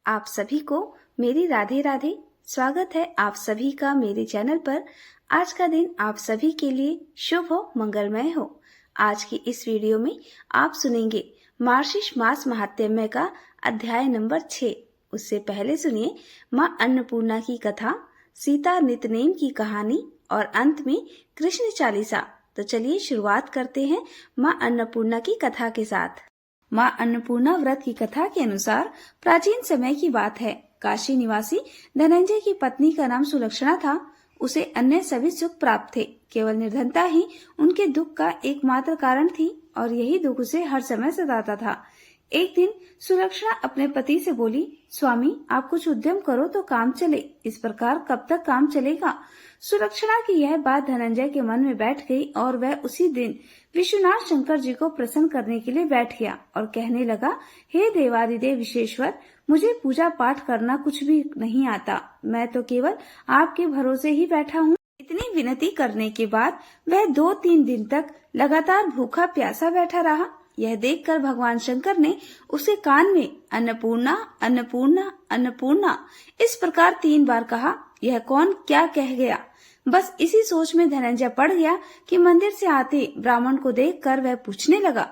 आप सभी को मेरी राधे राधे। स्वागत है आप सभी का मेरे चैनल पर। आज का दिन आप सभी के लिए शुभ हो, मंगलमय हो। आज की इस वीडियो में आप सुनेंगे मार्गशीर्ष मास महात्म्य का अध्याय नंबर 6। उससे पहले सुनिए माँ अन्नपूर्णा की कथा, सीता नितनेम की कहानी और अंत में कृष्ण चालीसा। तो चलिए शुरुआत करते हैं माँ अन्नपूर्णा की कथा के साथ। माँ अन्नपूर्णा व्रत की कथा के अनुसार प्राचीन समय की बात है। काशी निवासी धनंजय की पत्नी का नाम सुलक्षणा था। उसे अन्य सभी सुख प्राप्त थे, केवल निर्धनता ही उनके दुख का एकमात्र कारण थी और यही दुख उसे हर समय सताता था। एक दिन सुलक्षणा अपने पति से बोली, स्वामी आप कुछ उद्यम करो तो काम चले, इस प्रकार कब तक काम चलेगा। सुलक्षणा की यह बात धनंजय के मन में बैठ गई और वह उसी दिन विश्वनाथ शंकर जी को प्रसन्न करने के लिए बैठ गया और कहने लगा, हे देवादिदेव विश्वेश्वर, मुझे पूजा पाठ करना कुछ भी नहीं आता, मैं तो केवल आपके भरोसे ही बैठा हूँ। इतनी विनती करने के बाद वह 2-3 दिन तक लगातार भूखा प्यासा बैठा रहा। यह देखकर भगवान शंकर ने उसे कान में अन्नपूर्णा अन्नपूर्णा अन्नपूर्णा इस प्रकार 3 बार कहा। यह कौन क्या कह गया। बस इसी सोच में धनंजय पड़ गया कि मंदिर से आते ब्राह्मण को देखकर वह पूछने लगा,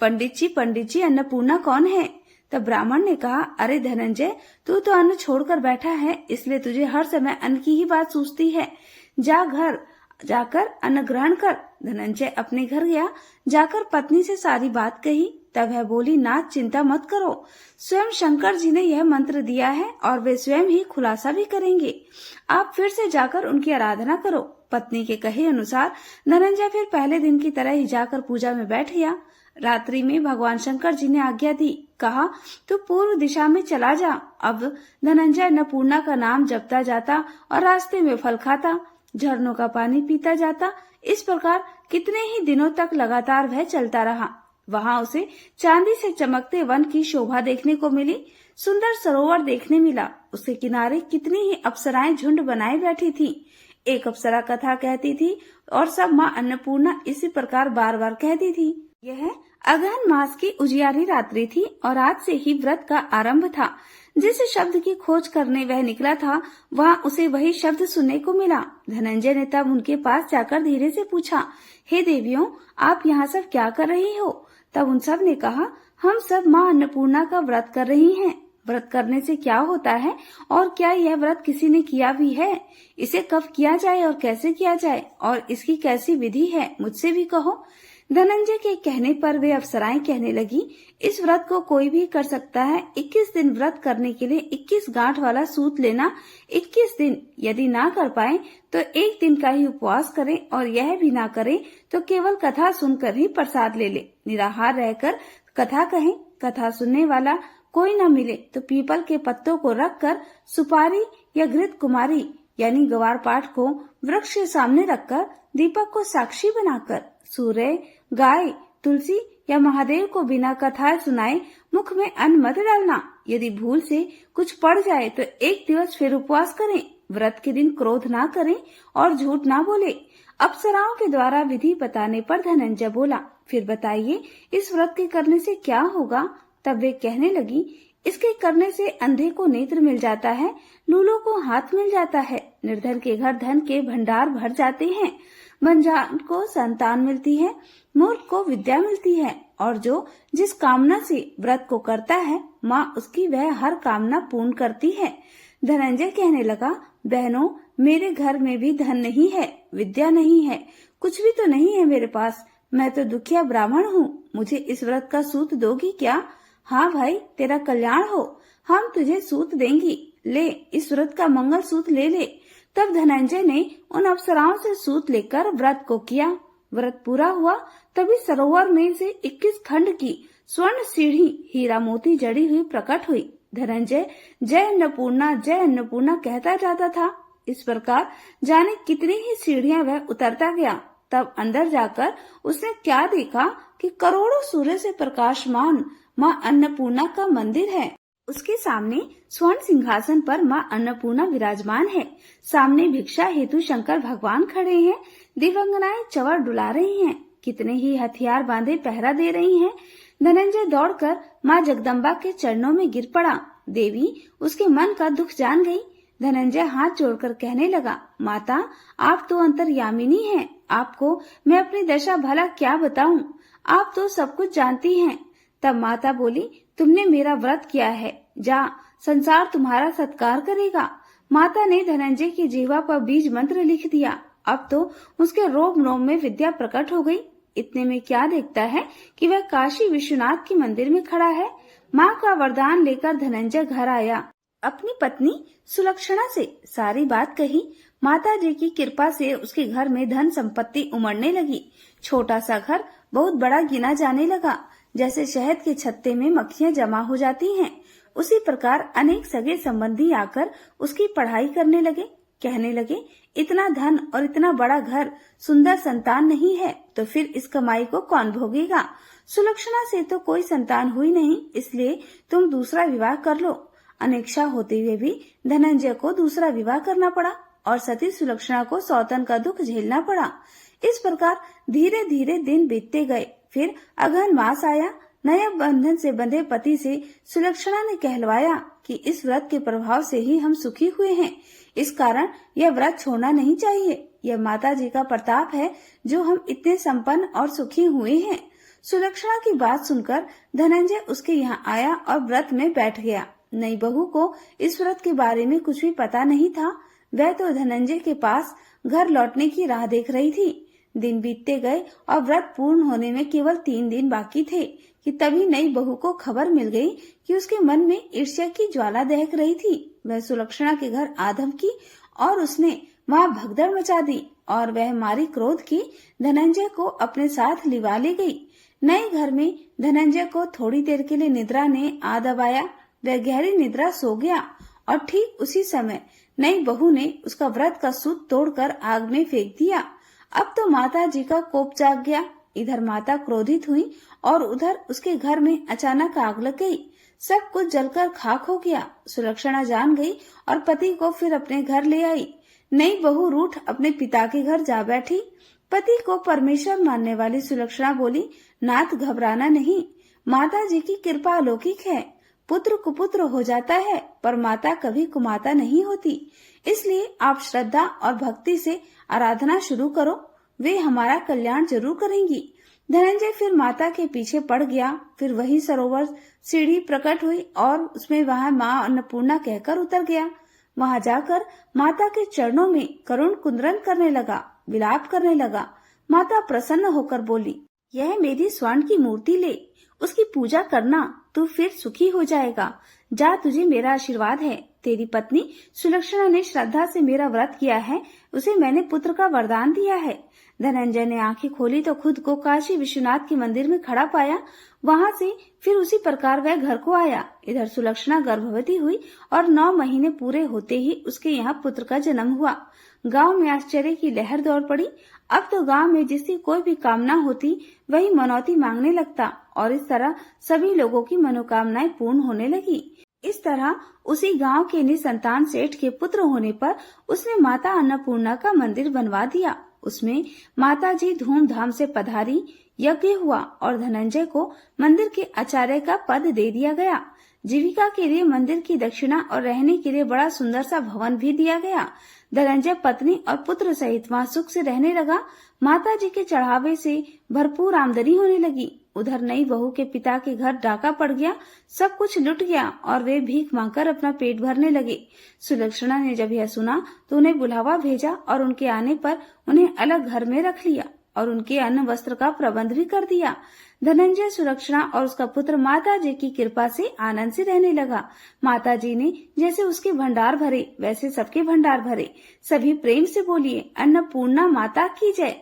पंडित जी अन्नपूर्णा कौन है। तब ब्राह्मण ने कहा, अरे धनंजय, तू तो अन्न छोड़कर बैठा है, इसलिए तुझे हर समय अन्न की ही बात सूझती है। जा घर जाकर अन्न ग्रहण कर। धनंजय अपने घर गया। जाकर पत्नी से सारी बात कही। तब वह बोली, नाथ चिंता मत करो, स्वयं शंकर जी ने यह मंत्र दिया है और वे स्वयं ही खुलासा भी करेंगे। आप फिर से जाकर उनकी आराधना करो। पत्नी के कहे अनुसार धनंजय फिर पहले दिन की तरह ही जाकर पूजा में बैठ गया। रात्रि में भगवान शंकर जी ने आज्ञा दी, कहा तू पूर्व दिशा में चला जा। अब धनंजय अन्नपूर्णा का नाम जपता जाता और रास्ते में फल खाता, झरनों का पानी पीता जाता। इस प्रकार कितने ही दिनों तक लगातार वह चलता रहा। वहां उसे चांदी से चमकते वन की शोभा देखने को मिली। सुंदर सरोवर देखने मिला। उसके किनारे कितनी ही अप्सराएं झुंड बनाए बैठी थी। एक अप्सरा कथा कहती थी और सब माँ अन्नपूर्णा इसी प्रकार बार बार कहती थी। यह अगहन मास की उजियारी रात्रि थी और आज से ही व्रत का आरंभ था। जिस शब्द की खोज करने वह निकला था, वहाँ उसे वही शब्द सुनने को मिला। धनंजय ने तब उनके पास जाकर धीरे से पूछा, हे देवियों, आप यहाँ सब क्या कर रही हो। तब उन सब ने कहा, हम सब माँ अन्नपूर्णा का व्रत कर रही हैं। व्रत करने से क्या होता है और क्या यह व्रत किसी ने किया भी है, इसे कब किया जाए और कैसे किया जाए और इसकी कैसी विधि है, मुझसे भी कहो। धनंजय के कहने पर वे अप्सराएं कहने लगी, इस व्रत को कोई भी कर सकता है। 21 दिन व्रत करने के लिए 21 गांठ वाला सूत लेना। 21 दिन यदि ना कर पाए तो 1 दिन का ही उपवास करें और यह भी ना करें तो केवल कथा सुनकर ही प्रसाद ले ले। निराहार रहकर कथा कहें। कथा सुनने वाला कोई न मिले तो पीपल के पत्तों को रखकर सुपारी या घृत कुमारी यानी गवार पाठ को वृक्ष के सामने रखकर दीपक को साक्षी बनाकर सूर्य, गाय, तुलसी या महादेव को बिना कथा सुनाए मुख में अन्न मत डालना। यदि भूल से कुछ पड़ जाए तो 1 दिवस फिर उपवास करें। व्रत के दिन क्रोध ना करें और झूठ ना बोले। अप्सराओं के द्वारा विधि बताने पर धनंजय बोला, फिर बताइए इस व्रत के करने से क्या होगा। तब वे कहने लगी, इसके करने से अंधे को नेत्र मिल जाता है, लूलों को हाथ मिल जाता है, निर्धन के घर धन के भंडार भर जाते हैं, बंजान को संतान मिलती है, मूर्ख को विद्या मिलती है और जो जिस कामना से व्रत को करता है, माँ उसकी वह हर कामना पूर्ण करती है। धनंजय कहने लगा, बहनों, मेरे घर में भी धन नहीं है, विद्या नहीं है, कुछ भी तो नहीं है मेरे पास। मैं तो दुखिया ब्राह्मण हूँ, मुझे इस व्रत का सूत दोगी क्या। हाँ भाई, तेरा कल्याण हो, हम तुझे सूत देंगी, ले इस व्रत का मंगल सूत ले ले। तब धनंजय ने उन अप्सराओं से सूत लेकर व्रत को किया। व्रत पूरा हुआ तभी सरोवर में से 21 खंड की स्वर्ण सीढ़ी हीरा मोती जड़ी हुई प्रकट हुई। धनंजय जय अन्नपूर्णा कहता जाता था। इस प्रकार जाने कितनी ही सीढ़ियां वह उतरता गया। तब अंदर जाकर उसने क्या देखा कि करोड़ों सूर्य से प्रकाशमान माँ अन्नपूर्णा का मंदिर है। उसके सामने स्वर्ण सिंहासन पर माँ अन्नपूर्णा विराजमान है। सामने भिक्षा हेतु शंकर भगवान खड़े हैं। दिव्यांगनाएं चवर डुला रही हैं। कितने ही हथियार बांधे पहरा दे रही हैं। धनंजय दौड़कर माँ जगदम्बा के चरणों में गिर पड़ा। देवी उसके मन का दुख जान गई। धनंजय हाथ जोड़कर कहने लगा, माता आप तो अंतर्यामिनी हैं, आपको मैं अपनी दशा भला क्या बताऊं, आप तो सब कुछ जानती हैं। तब माता बोली, तुमने मेरा व्रत किया है, जा संसार तुम्हारा सत्कार करेगा। माता ने धनंजय की जीवा पर बीज मंत्र लिख दिया। अब तो उसके रोम रोम में विद्या प्रकट हो गई। इतने में क्या देखता है कि वह काशी विश्वनाथ के मंदिर में खड़ा है। माँ का वरदान लेकर धनंजय घर आया। अपनी पत्नी सुलक्षणा से सारी बात कही। माता जी की कृपा से उसके घर में धन संपत्ति उमड़ने लगी। छोटा सा घर बहुत बड़ा गिना जाने लगा। जैसे शहद के छत्ते में मक्खियां जमा हो जाती हैं, उसी प्रकार अनेक सगे संबंधी आकर उसकी पढ़ाई करने लगे। कहने लगे, इतना धन और इतना बड़ा घर, सुंदर संतान नहीं है तो फिर इस कमाई को कौन भोगेगा। सुलक्षणा से तो कोई संतान हुई नहीं, इसलिए तुम दूसरा विवाह कर लो। अनिच्छा होते हुए भी धनंजय को दूसरा विवाह करना पड़ा और सती सुलक्षणा को सौतन का दुख झेलना पड़ा। इस प्रकार धीरे धीरे दिन बीतते गए। फिर अगहन मास आया। नया बंधन से बंधे पति से सुलक्षणा ने कहलवाया कि इस व्रत के प्रभाव से ही हम सुखी हुए हैं, इस कारण यह व्रत छोड़ना नहीं चाहिए। यह माता जी का प्रताप है जो हम इतने संपन्न और सुखी हुए हैं। सुलक्षणा की बात सुनकर धनंजय उसके यहाँ आया और व्रत में बैठ गया। नई बहू को इस व्रत के बारे में कुछ भी पता नहीं था। वह तो धनंजय के पास घर लौटने की राह देख रही थी। दिन बीतते गए और व्रत पूर्ण होने में केवल 3 दिन बाकी थे कि तभी नई बहू को खबर मिल गई कि उसके मन में ईर्ष्या की ज्वाला दहक रही थी। वह सुलक्षणा के घर आधम की और उसने वहाँ भगदड़ मचा दी और वह मारी क्रोध की धनंजय को अपने साथ लिवा ले गई। नए घर में धनंजय को थोड़ी देर के लिए निद्रा ने आ दबाया। वह गहरी निद्रा सो गया और ठीक उसी समय नई बहू ने उसका व्रत का सूत तोड़कर आग में फेंक दिया। अब तो माता जी का कोप जाग गया। इधर माता क्रोधित हुई और उधर उसके घर में अचानक आग लग गई। सब कुछ जलकर खाक हो गया। सुलक्षणा जान गई और पति को फिर अपने घर ले आई। नई बहू रूठ अपने पिता के घर जा बैठी। पति को परमेश्वर मानने वाली सुलक्षणा बोली, नाथ घबराना नहीं, माता जी की कृपा अलौकिक है। पुत्र कुपुत्र हो जाता है पर माता कभी कुमाता नहीं होती। इसलिए आप श्रद्धा और भक्ति से आराधना शुरू करो, वे हमारा कल्याण जरूर करेंगी। धनंजय फिर माता के पीछे पड़ गया। फिर वही सरोवर सीढ़ी प्रकट हुई और उसमें वहां माँ अन्नपूर्णा कहकर उतर गया। वहां जाकर माता के चरणों में करुण कुंदन करने लगा, विलाप करने लगा। माता प्रसन्न होकर बोली, यह मेरी स्वर्ण की मूर्ति ले, उसकी पूजा करना, तू फिर सुखी हो जाएगा। जा, तुझे मेरा आशीर्वाद है। तेरी पत्नी सुलक्षणा ने श्रद्धा से मेरा व्रत किया है, उसे मैंने पुत्र का वरदान दिया है। धनंजय ने आंखें खोली तो खुद को काशी विश्वनाथ के मंदिर में खड़ा पाया। वहां से फिर उसी प्रकार वह घर को आया। इधर सुलक्षणा गर्भवती हुई और 9 महीने पूरे होते ही उसके यहाँ पुत्र का जन्म हुआ। गांव में आश्चर्य की लहर दौड़ पड़ी। अब तो गांव में जिसकी कोई भी कामना होती वही मनौती मांगने लगता और इस तरह सभी लोगों की मनोकामनाएं पूर्ण होने लगी। इस तरह उसी गांव के निसंतान सेठ के पुत्र होने पर उसने माता अन्नपूर्णा का मंदिर बनवा दिया। उसमें माता जी धूमधाम से पधारी, यज्ञ हुआ और धनंजय को मंदिर के आचार्य का पद दे दिया गया। जीविका के लिए मंदिर की दक्षिणा और रहने के लिए बड़ा सुंदर सा भवन भी दिया गया। धनंजय पत्नी और पुत्र सहित वहाँ सुख से रहने लगा। माता जी के चढ़ावे से भरपूर आमदनी होने लगी। उधर नई बहू के पिता के घर डाका पड़ गया, सब कुछ लुट गया और वे भीख मांगकर अपना पेट भरने लगे। सुलक्षणा ने जब यह सुना तो उन्हें बुलावा भेजा और उनके आने पर उन्हें अलग घर में रख लिया और उनके अन्न वस्त्र का प्रबंध भी कर दिया। धनंजय, सुलक्षणा और उसका पुत्र माता जी की कृपा से आनंद से रहने लगा। माता जी ने जैसे उसके भंडार भरे वैसे सबके भंडार भरे। सभी प्रेम से बोलिए, अन्नपूर्णा माता की जय।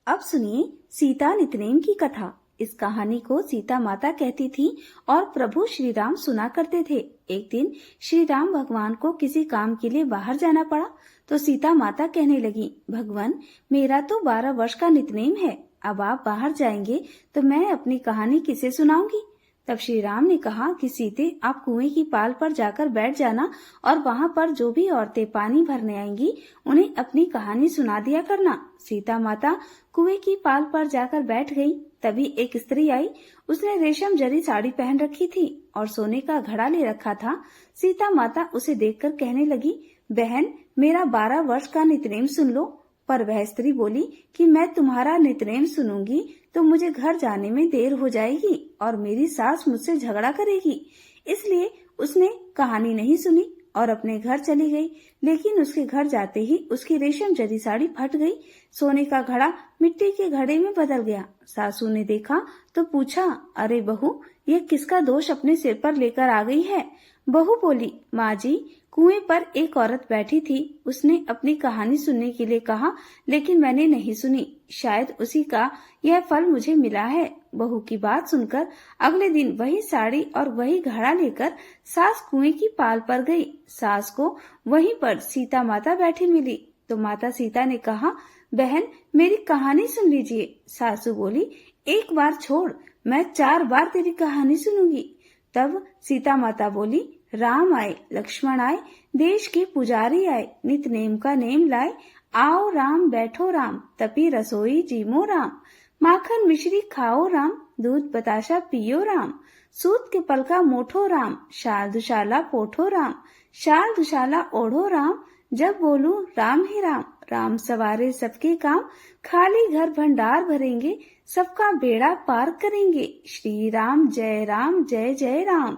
अब सुनिए सीता नितनेम की कथा। इस कहानी को सीता माता कहती थी और प्रभु श्री राम सुना करते थे। एक दिन श्री राम भगवान को किसी काम के लिए बाहर जाना पड़ा तो सीता माता कहने लगी, भगवान मेरा तो 12 वर्ष का नितनेम है, अब आप बाहर जाएंगे तो मैं अपनी कहानी किसे सुनाऊंगी। तब श्री राम ने कहा कि सीते, आप कुएं की पाल पर जाकर बैठ जाना और वहाँ पर जो भी औरतें पानी भरने आएंगी उन्हें अपनी कहानी सुना दिया करना। सीता माता कुएं की पाल पर जाकर बैठ गई। तभी एक स्त्री आई, उसने रेशम जरी साड़ी पहन रखी थी और सोने का घड़ा ले रखा था। सीता माता उसे देखकर कहने लगी, बहन, मेरा 12 वर्ष का नितनेम सुन लो। पर वह स्त्री बोली कि मैं तुम्हारा नितनेम सुनूंगी तो मुझे घर जाने में देर हो जाएगी और मेरी सास मुझसे झगड़ा करेगी। इसलिए उसने कहानी नहीं सुनी और अपने घर चली गई। लेकिन उसके घर जाते ही उसकी रेशम जरी साड़ी फट गई। सोने का घड़ा मिट्टी के घड़े में बदल गया। सासू ने देखा तो पूछा, अरे बहू, ये किसका दोष अपने सिर पर लेकर आ गई है? बहू बोली, माँ जी, कुएं पर एक औरत बैठी थी। उसने अपनी कहानी सुनने के लिए कहा, लेकिन मैंने नहीं सुनी। शायद उसी का यह फल मुझे मिला है। बहू की बात सुनकर अगले दिन वही साड़ी और वही घड़ा लेकर सास कुएं की पाल पर गई। सास को वहीं पर सीता माता बैठी मिली तो माता सीता ने कहा, बहन, मेरी कहानी सुन लीजिए। सासू बोली, एक बार छोड़, मैं 4 बार तेरी कहानी सुनूंगी। तब सीता माता बोली, राम आए, लक्ष्मण आए, देश के पुजारी आए, नित नेम का नेम लाए, आओ राम बैठो राम, तपी रसोई जीमो राम, माखन मिश्री खाओ राम, दूध बताशा पियो राम, सूत के पलका मोठो राम, शाल दुशाला पोठो राम, शाल दुशाला ओढ़ो राम, जब बोलूं राम ही राम, राम सवारे सबके काम, खाली घर भंडार भरेंगे, सबका बेड़ा पार करेंगे, श्री राम जय जय राम।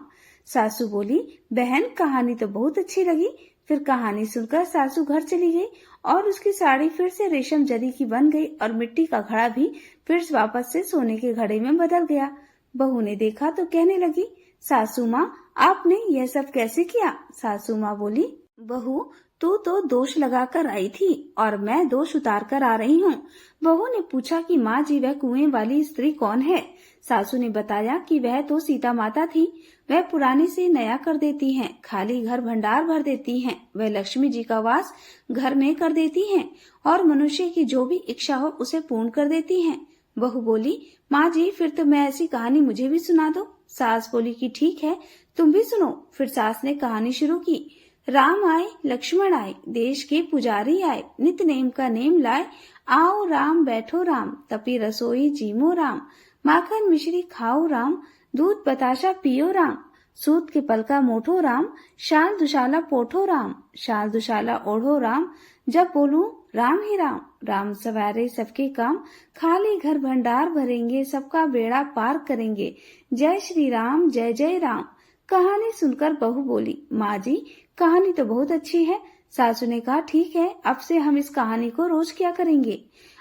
सासू बोली, बहन, कहानी तो बहुत अच्छी लगी। फिर कहानी सुनकर सासू घर चली गई और उसकी साड़ी फिर से रेशम जरी की बन गई और मिट्टी का घड़ा भी फिर वापस से सोने के घड़े में बदल गया। बहू ने देखा तो कहने लगी, सासू माँ, आपने यह सब कैसे किया? सासू माँ बोली, बहू, तू तो दोष लगाकर आई थी और मैं दोष उतार कर आ रही हूँ। बहू ने पूछा कि माँ जी, वह कुएं वाली स्त्री कौन है? सासू ने बताया कि वह तो सीता माता थी। वह पुराने से नया कर देती हैं, खाली घर भंडार भर देती हैं, वह लक्ष्मी जी का वास घर में कर देती हैं और मनुष्य की जो भी इच्छा हो उसे पूर्ण कर देती हैं। बहू बोली, माँ जी, फिर तो मैं ऐसी कहानी मुझे भी सुना दो। सास बोली कि ठीक है, तुम भी सुनो। फिर सास ने कहानी शुरू की। राम आए, लक्ष्मण आए, देश के पुजारी आए, नित नेम का नेम लाए, आओ राम बैठो राम, तपी रसोई जीमो राम, माखन मिश्री खाओ राम, दूध बताशा पियो राम, सूत के पलका मोठो राम, शाल दुशाला पोठो राम, शाल दुशाला ओढ़ो राम, जब बोलूं राम ही राम, राम सवारे सबके काम, खाली घर भंडार भरेंगे, सबका बेड़ा पार करेंगे, जय श्री राम जय जय राम। कहानी सुनकर बहू बोली, माँ जी, कहानी तो बहुत अच्छी है। सासू ने कहा, ठीक है, अब से हम इस कहानी को रोज क्या करेंगे।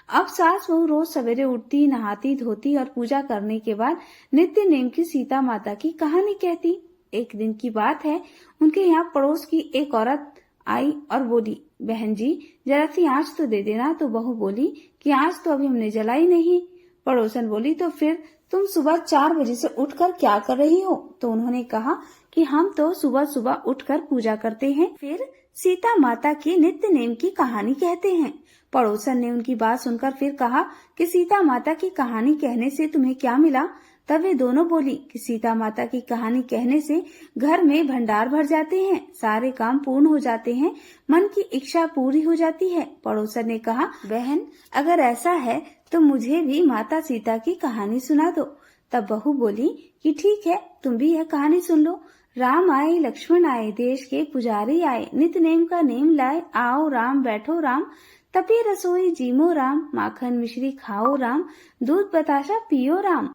अब सास बहू रोज सवेरे उठती, नहाती धोती और पूजा करने के बाद नित्य नेम की सीता माता की कहानी कहती। एक दिन की बात है, उनके यहाँ पड़ोस की एक औरत आई और बोली, बहन जी, जरा सी आँच तो दे देना। तो बहू बोली कि आँच तो अभी हमने जलाई नहीं। पड़ोसन बोली, तो फिर तुम सुबह 4 बजे से उठकर क्या कर रही हो? तो उन्होंने कहा कि हम तो सुबह सुबह उठकर पूजा करते हैं, फिर सीता माता की नित्य नेम की कहानी कहते हैं। पड़ोसन ने उनकी बात सुनकर फिर कहा कि सीता माता की कहानी कहने से तुम्हें क्या मिला? तब वे दोनों बोली कि सीता माता की कहानी कहने से घर में भंडार भर जाते हैं, सारे काम पूर्ण हो जाते हैं, मन की इच्छा पूरी हो जाती है। पड़ोसन ने कहा, बहन, अगर ऐसा है तो मुझे भी माता सीता की कहानी सुना दो। तब बहू बोली कि ठीक है, तुम भी यह कहानी सुन लो। राम आए, लक्ष्मण आए, देश के पुजारी आए, नित नेम का नेम लाए, आओ राम बैठो राम, तपी रसोई जीमो राम, माखन मिश्री खाओ राम, दूध बताशा पियो राम,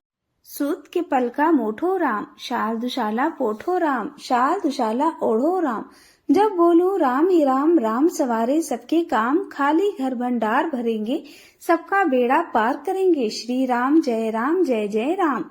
सूत के पलका मोठो राम, शाल दुशाला पोठो राम, शाल दुशाला ओढ़ो राम, जब बोलो राम ही राम, राम सवारे सबके काम, खाली घर भंडार भरेंगे, सबका बेड़ा पार करेंगे, श्री राम जय जय राम।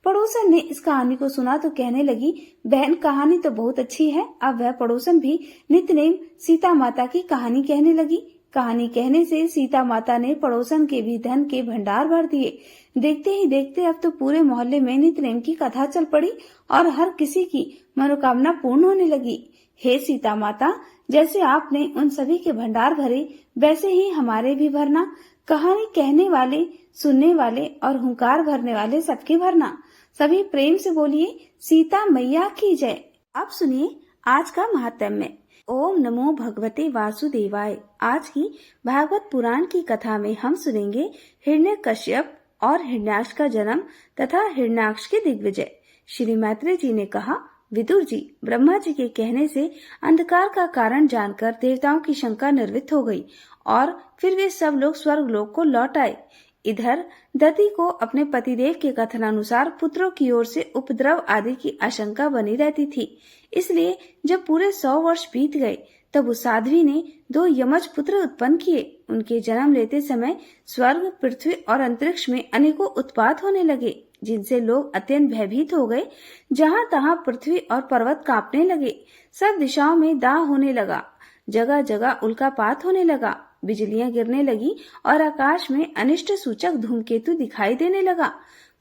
पड़ोसन ने इस कहानी को सुना तो कहने लगी, बहन, कहानी तो बहुत अच्छी है। अब वह पड़ोसन भी नित्य नेम सीता माता की कहानी कहने लगी। कहानी कहने से सीता माता ने पड़ोसन के भी धन के भंडार भर दिए। देखते ही देखते अब तो पूरे मोहल्ले में नित्य नेम की कथा चल पड़ी और हर किसी की मनोकामना पूर्ण होने लगी। हे सीता माता, जैसे आपने उन सभी के भंडार भरे, वैसे ही हमारे भी भरना। कहानी कहने वाले, सुनने वाले और हुंकार भरने वाले सबके भरना। सभी प्रेम से बोलिए, सीता मैया की जय। अब सुनिए आज का महात्म्य। ओम नमो भगवते वासुदेवाय। आज की भागवत पुराण की कथा में हम सुनेंगे हिरण्यकश्यप और हिरण्याक्ष का जन्म तथा हिरण्याक्ष की दिग्विजय। श्री मैत्रेय जी ने कहा, विदुर जी, ब्रह्मा जी के कहने से अंधकार का कारण जानकर देवताओं की शंका निवृत्त हो गई और फिर वे सब लोग स्वर्ग लोक को लौट आए। इधर दति को अपने पतिदेव के कथनानुसार पुत्रों की ओर से उपद्रव आदि की आशंका बनी रहती थी। इसलिए जब पूरे 100 वर्ष बीत गए तब उस साध्वी ने 2 यमज पुत्र उत्पन्न किए। उनके जन्म लेते समय स्वर्ग, पृथ्वी और अंतरिक्ष में अनेकों उत्पात होने लगे, जिनसे लोग अत्यंत भयभीत हो गए। जहाँ तहाँ पृथ्वी और पर्वत कांपने लगे, सब दिशाओं में दाह होने लगा, जगह जगह उल्कापात होने लगा, बिजलियां गिरने लगी और आकाश में अनिष्ट सूचक धूमकेतु दिखाई देने लगा।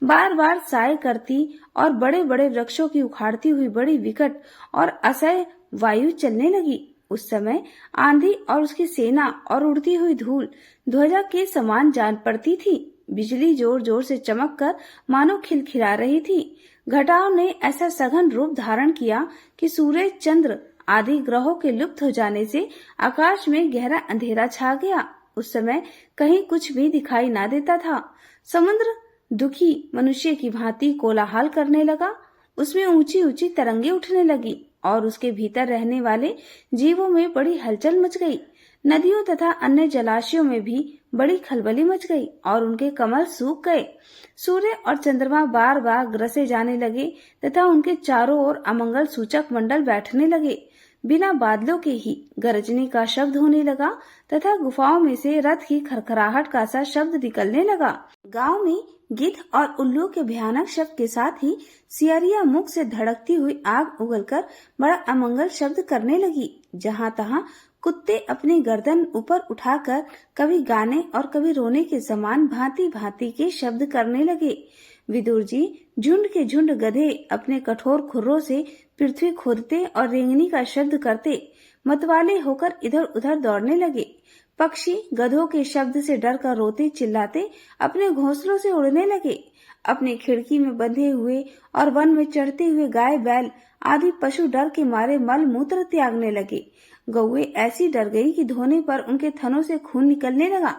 बार बार साय करती और बड़े बड़े वृक्षों की उखाड़ती हुई बड़ी विकट और असह्य वायु चलने लगी। उस समय आंधी और उसकी सेना और उड़ती हुई धूल ध्वजा के समान जान पड़ती थी। बिजली जोर जोर से चमक कर मानो खिलखिला रही थी। घटाओं ने ऐसा सघन रूप धारण किया कि सूर्य, चंद्र आदि ग्रहों के लुप्त हो जाने से आकाश में गहरा अंधेरा छा गया। उस समय कहीं कुछ भी दिखाई ना देता था। समुद्र दुखी मनुष्य की भांति कोलाहल करने लगा। उसमें ऊंची ऊंची तरंगे उठने लगी और उसके भीतर रहने वाले जीवों में बड़ी हलचल मच गई। नदियों तथा अन्य जलाशयों में भी बड़ी खलबली मच गई और उनके कमल सूख गए। सूर्य और चंद्रमा बार बार ग्रसे जाने लगे तथा उनके चारों ओर अमंगल सूचक मंडल बैठने लगे। बिना बादलों के ही गरजने का शब्द होने लगा तथा गुफाओं में से रथ की खरखराहट का सा शब्द निकलने लगा। गांव में गिद्ध और उल्लू के भयानक शब्द के साथ ही सियरिया मुख से धड़कती हुई आग उगलकर बड़ा अमंगल शब्द करने लगी। जहाँ तहाँ कुत्ते अपनी गर्दन ऊपर उठाकर कभी गाने और कभी रोने के समान भांति भांति के शब्द करने लगे। विदुर जी, झुंड के झुंड गधे अपने कठोर खुरों से पृथ्वी खोदते और रेंगनी का शब्द करते मतवाले होकर इधर उधर दौड़ने लगे। पक्षी गधों के शब्द से डर कर रोते चिल्लाते अपने घोंसलों से उड़ने लगे। अपनी खिड़की में बंधे हुए और वन में चढ़ते हुए गाय, बैल आदि पशु डर के मारे मल मूत्र त्यागने लगे। गौए ऐसी डर गई कि धोने पर उनके थनों से खून निकलने लगा।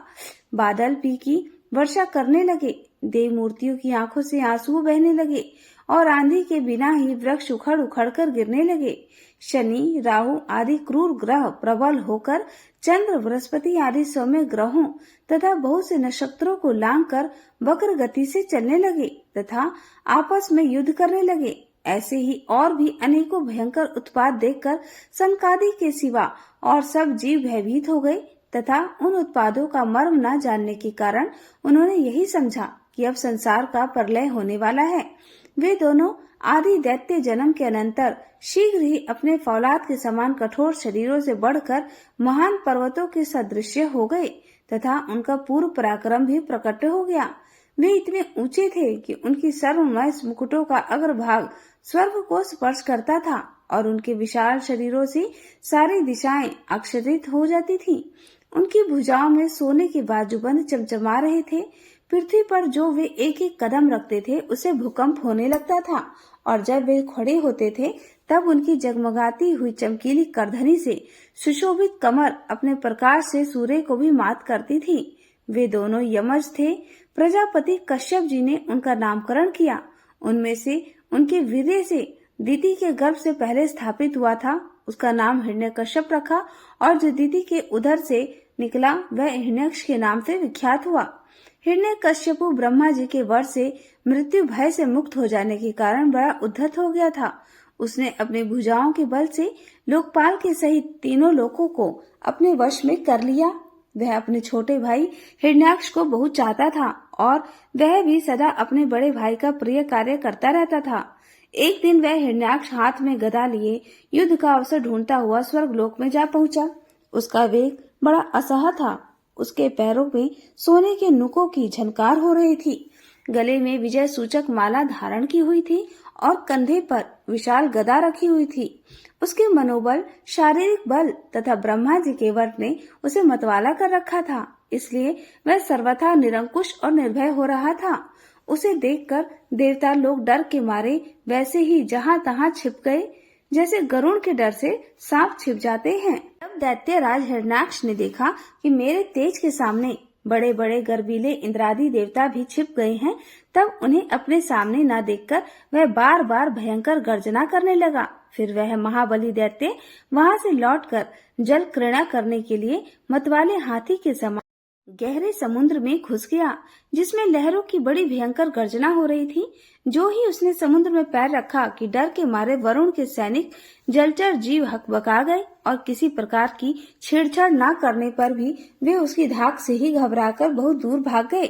बादल पी की वर्षा करने लगे। देव मूर्तियों की आंखों से आंसू बहने लगे और आंधी के बिना ही वृक्ष उखड़ उखड़ कर गिरने लगे। शनि, राहु आदि क्रूर ग्रह प्रबल होकर चंद्र, बृहस्पति आदि सौम्य ग्रहों तथा बहुत से नक्षत्रों को लांघकर वक्र गति से चलने लगे तथा आपस में युद्ध करने लगे। ऐसे ही और भी अनेकों भयंकर उत्पात देखकर सनकादि के सिवा और सब जीव भयभीत हो गए तथा उन उत्पादों का मर्म न जानने के कारण उन्होंने यही समझा कि अब संसार का प्रलय होने वाला है। वे दोनों आदि दैत्य जन्म के अनंतर शीघ्र ही अपने फौलाद के समान कठोर शरीरों से बढ़कर महान पर्वतों के सदृश हो गए तथा उनका पूर्व पराक्रम भी प्रकट हो गया। वे इतने ऊंचे थे कि उनकी सर्वमय मुकुटों का अग्रभाग स्वर्ग को स्पर्श करता था और उनके विशाल शरीरों से सारी दिशाएं आच्छादित हो जाती थीं। उनकी भुजाओं में सोने के बाजूबंद चमचमा रहे थे। पृथ्वी पर जो वे एक एक कदम रखते थे उसे भूकंप होने लगता था और जब वे खड़े होते थे तब उनकी जगमगाती हुई चमकीली करधनी से सुशोभित कमर अपने प्रकाश से सूर्य को भी मात करती थी। वे दोनों यमज थे। प्रजापति कश्यप जी ने उनका नामकरण किया। उनमें से उनके वीर्य से दीति के गर्भ से पहले स्थापित हुआ था उसका नाम हिरण्यकश्यप रखा और जो दीति के उदर से निकला वह हिरण्यक्ष के नाम से विख्यात हुआ। हिरण्यकश्यपु ब्रह्मा जी के वर से मृत्यु भय से मुक्त हो जाने के कारण बड़ा उद्धत हो गया था। उसने अपने भुजाओं के बल से लोकपाल के सहित तीनों लोकों को अपने वश में कर लिया। वह अपने छोटे भाई हिरण्याक्ष को बहुत चाहता था और वह भी सदा अपने बड़े भाई का प्रिय कार्य करता रहता था। एक दिन वह हिरण्याक्ष हाथ में गदा लिए युद्ध का अवसर ढूंढता हुआ स्वर्गलोक में जा पहुंचा। उसका वेग बड़ा असह था। उसके पैरों में सोने के नुकों की झनकार हो रही थी। गले में विजय सूचक माला धारण की हुई थी और कंधे पर विशाल गदा रखी हुई थी। उसके मनोबल, शारीरिक बल तथा ब्रह्मा जी के वर ने उसे मतवाला कर रखा था। इसलिए वह सर्वथा निरंकुश और निर्भय हो रहा था। उसे देखकर देवता लोग डर के मारे वैसे ही जहाँ तहाँ छिप गए जैसे गरुड़ के डर से सांप छिप जाते हैं। तब दैत्य राज हिरण्याक्ष ने देखा कि मेरे तेज के सामने बड़े बड़े गर्वीले इंद्रादि देवता भी छिप गए हैं, तब उन्हें अपने सामने न देखकर वह बार बार भयंकर गर्जना करने लगा। फिर वह महाबली दैत्य वहां से लौटकर जल क्रीड़ा करने के लिए मतवाले हाथी के समान गहरे समुद्र में घुस गया, जिसमें लहरों की बड़ी भयंकर गर्जना हो रही थी। जो ही उसने समुद्र में पैर रखा कि डर के मारे वरुण के सैनिक जलचर जीव हकबका गए और किसी प्रकार की छेड़छाड़ न करने पर भी वे उसकी धाक से ही घबराकर बहुत दूर भाग गए।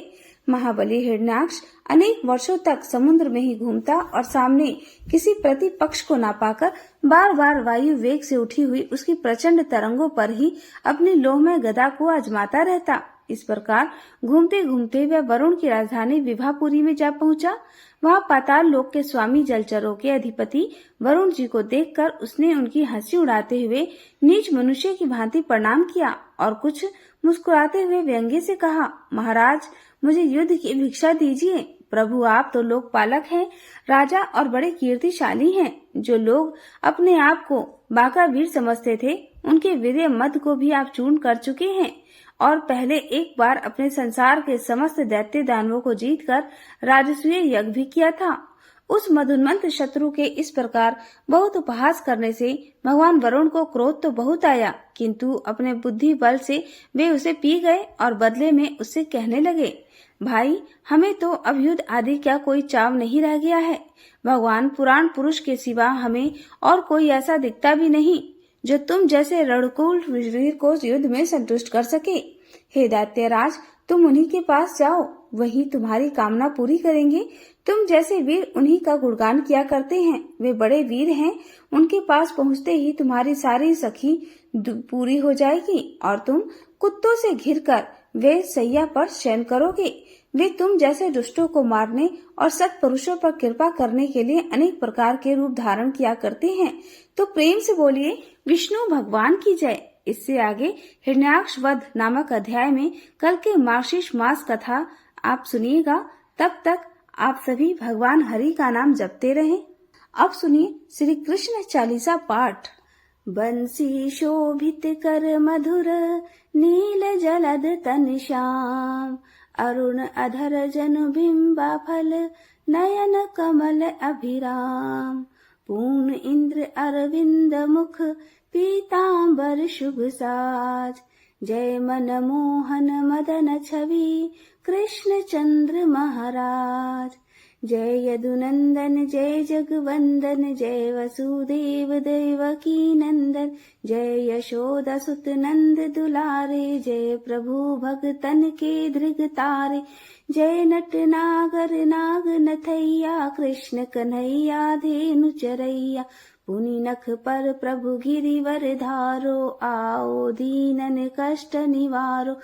महाबली हिरण्याक्ष अनेक वर्षों तक समुद्र में ही घूमता और सामने किसी प्रतिपक्ष को न पाकर बार बार वायु वेग से उठी हुई उसकी प्रचंड तरंगों पर ही अपनी लोहमय गदा को आजमाता रहता। इस प्रकार घूमते घूमते वह वरुण की राजधानी विभापुरी में जा पहुंचा। वहां पाताल लोक के स्वामी जलचरों के अधिपति वरुण जी को देखकर उसने उनकी हंसी उड़ाते हुए नीच मनुष्य की भांति प्रणाम किया और कुछ मुस्कुराते हुए व्यंग्य से कहा, महाराज, मुझे युद्ध की भिक्षा दीजिए। प्रभु, आप तो लोकपालक हैं, राजा और बड़े कीर्तिशाली हैं। जो लोग अपने आप को बाका वीर समझते थे, उनके वीर्य मद को भी आप चूर्ण कर चुके हैं और पहले एक बार अपने संसार के समस्त दैत्य दानवों को जीतकर राजसूय यज्ञ भी किया था। उस मदोन्मत्त शत्रु के इस प्रकार बहुत उपहास करने से भगवान वरुण को क्रोध तो बहुत आया, किंतु अपने बुद्धि बल से वे उसे पी गए और बदले में उससे कहने लगे, भाई, हमें तो अब युद्ध आदि क्या कोई चाव नहीं रह गया है। भगवान पुराण पुरुष के सिवा हमें और कोई ऐसा दिखता भी नहीं जो तुम जैसे रणकुल वीर को युद्ध में संतुष्ट कर सके। हे दैत्यराज, तुम उन्हीं के पास जाओ, वही तुम्हारी कामना पूरी करेंगे। तुम जैसे वीर उन्हीं का गुणगान किया करते हैं, वे बड़े वीर हैं। उनके पास पहुँचते ही तुम्हारी सारी सखी पूरी हो जाएगी और तुम कुत्तों से घिरकर वे सैया पर शयन करोगे। वे तुम जैसे दुष्टों को मारने और सत्पुरुषों पर कृपा करने के लिए अनेक प्रकार के रूप धारण किया करते हैं। तो प्रेम से बोलिए, विष्णु भगवान की जय। इससे आगे हिरण्याक्ष वध नामक अध्याय में कल के मार्गशीर्ष मास कथा आप सुनिएगा। तब तक आप सभी भगवान हरि का नाम जपते रहें। अब सुनिए श्री कृष्ण चालीसा पाठ। बंसी शोभित कर मधुर नील जलद तन श्याम, अरुण अधर जनु बिंबा फल नयन कमल अभिराम, पूर्ण इंद्र अरविंद मुख पीतांबर शुभ साज, जय मन मोहन मदन छवि कृष्ण चंद्र महाराज, जय यदुनंदन जय जगवंदन, जय वसुदेव देवकी नंदन, जय यशोदा सुत नंद दुलारे, जय प्रभु भगतन के धृग तारे, जय नट नागर नाग नथैया कृष्ण कन्हैया धेनु चरैया, पुनि नख पर प्रभु गिरिवर धारो, आओ दीनन कष्ट निवारो,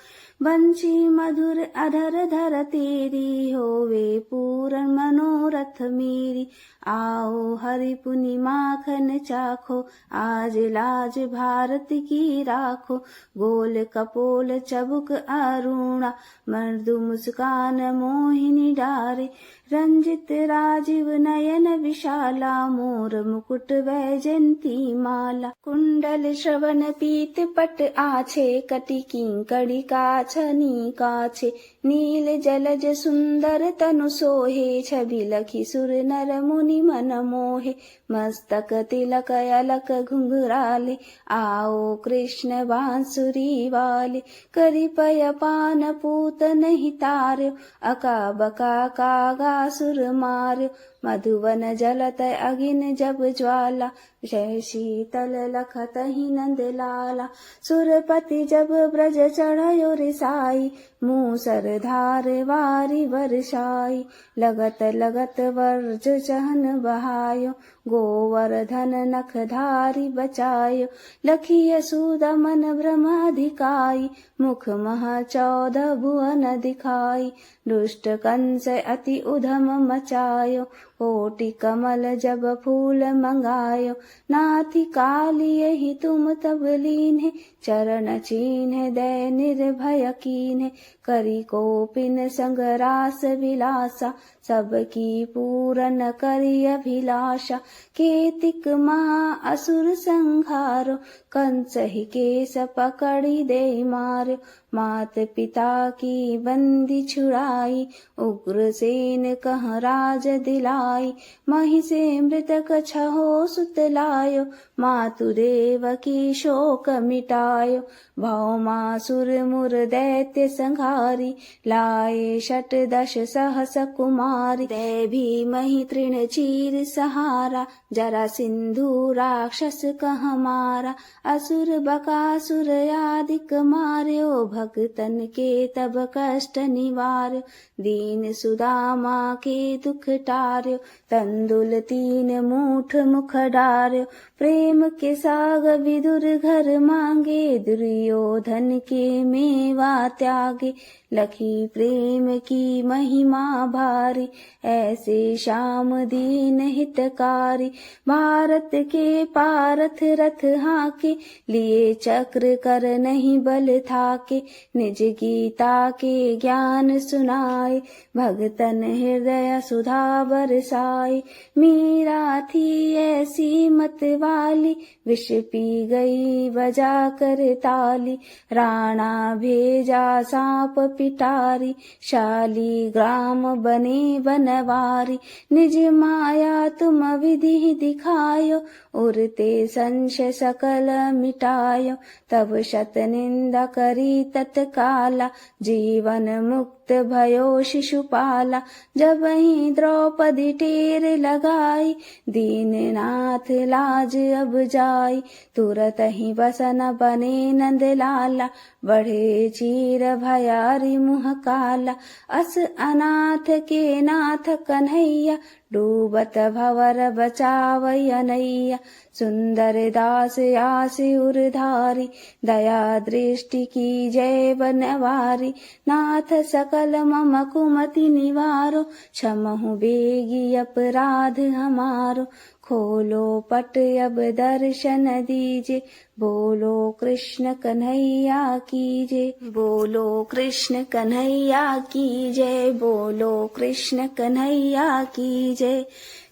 बंशी मधुर अधर धर तेरी, होवे पूर्ण मनोरथ मेरी, आओ हरि पुनि माखन चाखो, आज लाज भारत की राखो, गोल कपोल चबुक अरुणा, मृदु मुस्कान मोहिनी डारे, रंजित राजीव नयन विशाला, मोर मुकुट वैजयंती माला, कुंडल श्रवण पीत पट आछे, कटि किंकड़ी काछनी काछे, नील जलज सुंदर तनु सोहे, छवि लखी सुर नर मुनि मन मोहे, मस्तक तिलक अलक घुंघराले, आओ कृष्ण बांसुरी वाले, करि पय पान पूत नहीं तार्यो, अका बका कागा सुर मार्यो, मधुवन जलत अगिन जब ज्वाला, जय शीतल लखत ही नंद लाला, सुरपति जब ब्रज चढ़यो रिसाई, मूसर धार वारी बरसाई, लगत लगत वर्ज चहन बहायो, गोवर्धन नख धारी बचायो, लखिय सूदा मन भ्रम अधिकाई, मुख मह 14 भुवन दिखाई, दुष्ट कंस अति उधम मचायो, कोटि कमल जब फूल मंगायो, नाथि काली यही तुम तब लीन्हे, चरण चीन्हे दय निर्भय कीन्हे, करी कोपिन संग रास विलासा, सबकी पूरन करि अभिलाषा। केतिक महा असुर संहारो, कंस ही केस पकड़ी दे मार्यो। मात पिता की बंदी छुड़ाई, उग्रसेन कह राज दिलाई। मही से मृतक छहो सुत लायो, मातु देवकी शोक मिटायो। भौमासुर मुर दैत्य संहारी, लाए षट दश सहस कुमारी। तै भीमहि तृण चीर सहारा, जरा सिंधु राक्षस कह मारा। असुर बकासुर आदिक मार्यो, भगतन के तब कष्ट निवार्यो। दीन सुदामा के दुख टार्यो, तंदुल 3 मूठ मुख डार्यो। प्रेम के साग विदुर घर मांगे, दुर्योधन के मेवा त्यागे। लखी प्रेम की महिमा भारी, ऐसे श्याम दीन हितकारी। भारत के पारथ रथ हाके, लिए चक्र कर नहीं बल थाके। निज गीता के ज्ञान सुनाए, भगतन हृदय सुधा बरसाए। मीरा थी ऐसी मत वाली, विष पी गई बजा कर ताली। राणा भेजा सांप पिटारी, शाली ग्राम बने बनवारी। निज माया तुम विधि दिखायो, उरते संशय सकल मिटायो। तब शत निंदा करी तत्काला, जीवन मुक्त भयो शिशुपाला। जब ही द्रौपदी टेर लगाई, दीननाथ लाज अब जाई। तुरत ही बसन बने नंद लाला, बढ़े चीर भयारी मुह काला। अस अनाथ के नाथ कन्हैया, डूबत भवर बचावै अनैया। सुंदर दास आस उरधारी, दया दृष्टि की जय बनवारी। नाथ सकल मम कुमति निवारो, क्षमहु बेगी अपराध हमारो। खोलो पट अब दर्शन दीजे, बोलो कृष्ण कन्हैया की जय। बोलो कृष्ण कन्हैया की जय, बोलो कृष्ण कन्हैया की जय।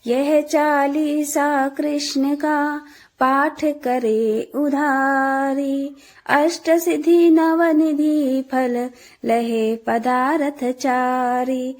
यह चालीसा कृष्ण का पाठ करे उधारी, अष्ट सिद्धि नव निधि फल लहे पदारथ चारी।